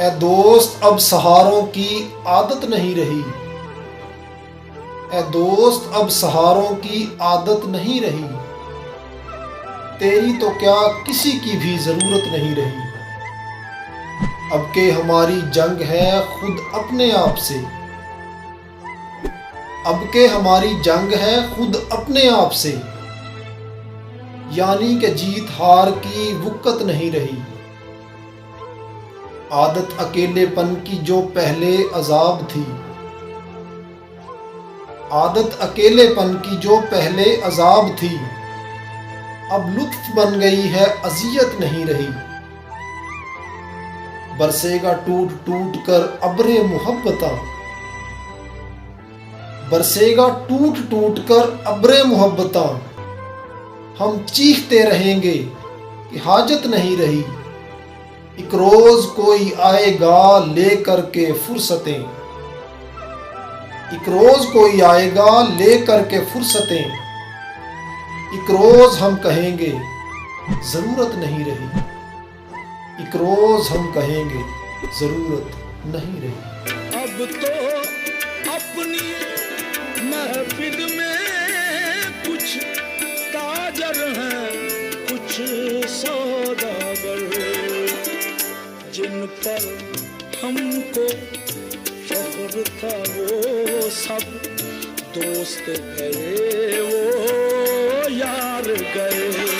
اے دوست اب سہاروں کی عادت نہیں رہی، اے دوست اب سہاروں کی عادت نہیں رہی، تیری تو کیا کسی کی بھی ضرورت نہیں رہی، اب کہ ہماری جنگ ہے خود اپنے آپ سے، اب کہ ہماری جنگ ہے خود اپنے آپ سے، یعنی کہ جیت ہار کی وقت نہیں رہی، عادت اکیلے پن کی جو پہلے عذاب تھی، عادت اکیلے پن کی جو پہلے عذاب تھی، اب لطف بن گئی ہے اذیت نہیں رہی، برسے گا ٹوٹ ٹوٹ کر ابر محبتاں، برسے گا ٹوٹ ٹوٹ کر ابر محبتاں، ہم چیختے رہیں گے کہ حاجت نہیں رہی، ایک روز کوئی آئے گا لے کر کے فرصتیں، ایک روز کوئی آئے گا لے کر کے فرصتیں، ایک روز ہم کہیں گے ضرورت نہیں رہی، ایک روز ہم کہیں گے ضرورت نہیں رہی۔ اب تو اپنی محفل میں کچھ تاجر ہیں، کچھ سوداگر، جن پر ہم کو فخر تھا وہ سب دوست گئے، وہ یار گئے۔